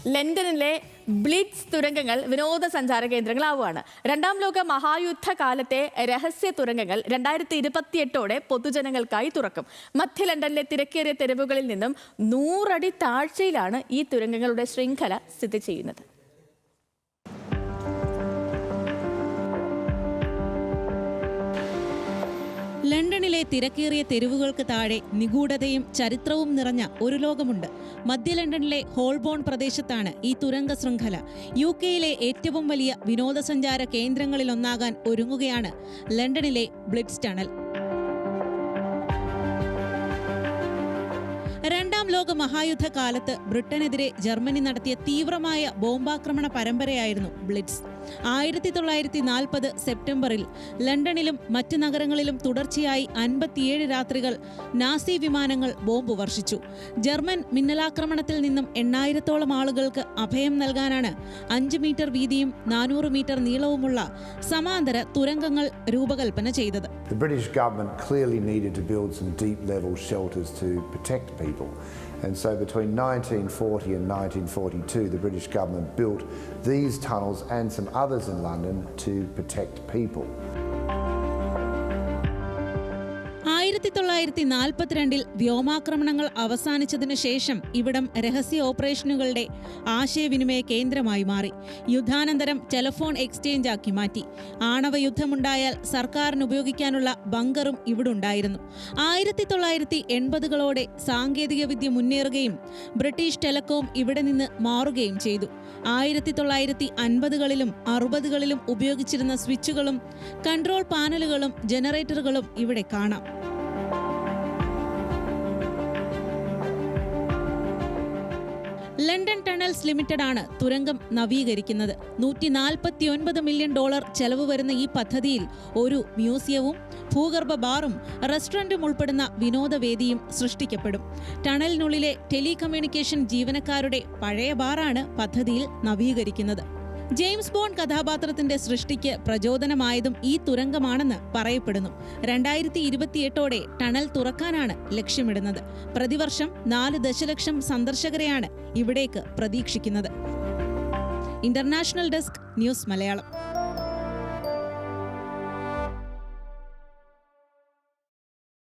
ലണ്ടനിലെ ബ്ലിറ്റ്സ് തുരങ്കങ്ങൾ വിനോദസഞ്ചാര കേന്ദ്രങ്ങളാവുകയാണ്. രണ്ടാം ലോക മഹായുദ്ധ കാലത്തെ രഹസ്യ തുരങ്കങ്ങൾ 2028ഓടെ പൊതുജനങ്ങൾക്കായി തുറക്കും. മധ്യ ലണ്ടനിലെ തിരക്കേറിയ തെരുവുകളിൽ നിന്നും 100 അടി താഴ്ചയിലാണ് ഈ തുരങ്കങ്ങളുടെ ശൃംഖല സ്ഥിതി ചെയ്യുന്നത്. ലണ്ടനിലെ തിരക്കേറിയ തെരുവുകൾക്ക് താഴെ നിഗൂഢതയും ചരിത്രവും നിറഞ്ഞ ഒരു ലോകമുണ്ട്. മധ്യ ലണ്ടനിലെ ഹോൾബോൺ പ്രദേശത്താണ് ഈ തുരങ്ക ശൃംഖല. UK-യിലെ ഏറ്റവും വലിയ വിനോദസഞ്ചാര കേന്ദ്രങ്ങളിലൊന്നാകാൻ ഒരുങ്ങുകയാണ് ലണ്ടനിലെ ബ്ലിറ്റ്സ് ടണൽ. രണ്ടാം ലോക മഹായുദ്ധ കാലത്ത് ബ്രിട്ടനെതിരെ ജർമ്മനി നടത്തിയ തീവ്രമായ ബോംബാക്രമണ പരമ്പരയായിരുന്നു ബ്ലിറ്റ്സ്. 1940 സെപ്റ്റംബറിൽ ലണ്ടനിലും മറ്റ് നഗരങ്ങളിലും തുടർച്ചയായി 57 രാത്രികൾ നാസി വിമാനങ്ങൾ ബോംബ് വർഷിച്ചു. ജർമ്മൻ മിന്നലാക്രമണത്തിൽ നിന്നും 8000-ഓളം ആളുകൾക്ക് അഭയം നൽകാനാണ് 5 മീറ്റർ വീതിയും 400 മീറ്റർ നീളവുമുള്ള സമാന്തര തുരങ്കങ്ങൾ രൂപകൽപ്പന ചെയ്തത്. The British government clearly needed to build some deep level shelters to protect people. And so between 1940 and 1942 the British government built these tunnels and some others in London to protect people. 1942 വ്യോമാക്രമണങ്ങൾ അവസാനിച്ചതിനു ശേഷം ഇവിടം രഹസ്യ ഓപ്പറേഷനുകളുടെ ആശയവിനിമയ കേന്ദ്രമായി മാറി. യുദ്ധാനന്തരം telephone exchange ആക്കി മാറ്റി. ആണവ യുദ്ധമുണ്ടായാൽ സർക്കാരിന് ഉപയോഗിക്കാനുള്ള ബങ്കറും ഇവിടുണ്ടായിരുന്നു. 1980കളോടെ സാങ്കേതികവിദ്യ മുന്നേറുകയും ബ്രിട്ടീഷ് ടെലികോം ഇവിടെ നിന്ന് മാറുകയും ചെയ്തു. 1950കളിലും 60കളിലും ഉപയോഗിച്ചിരുന്ന സ്വിച്ചുകളും കൺട്രോൾ പാനലുകളും ജനറേറ്ററുകളും ഇവിടെ കാണാം. ലണ്ടൻ ടണൽസ് ലിമിറ്റഡ് ആണ് തുരങ്കം നവീകരിക്കുന്നത്. $149 മില്യൺ ചെലവ് വരുന്ന ഈ പദ്ധതിയിൽ ഒരു മ്യൂസിയവും ഭൂഗർഭ ബാറും റെസ്റ്റോറന്റും ഉൾപ്പെടുന്ന വിനോദവേദിയും സൃഷ്ടിക്കപ്പെടും. ടണലിനുള്ളിലെ ടെലികമ്മ്യൂണിക്കേഷൻ ജീവനക്കാരുടെ പഴയ ബാറാണ് പദ്ധതിയിൽ നവീകരിക്കുന്നത്. ജെയിംസ് ബോണ്ട് കഥാപാത്രത്തിന്റെ സൃഷ്ടിക്ക് പ്രചോദനമായതും ഈ തുരങ്കമാണെന്ന് പറയപ്പെടുന്നു. 2028ഓടെ ടണൽ തുറക്കാനാണ് ലക്ഷ്യമിടുന്നത്. പ്രതിവർഷം 4 ദശലക്ഷം സന്ദർശകരെയാണ് ഇവിടേക്ക് പ്രതീക്ഷിക്കുന്നത്. International desk, news Malayalam.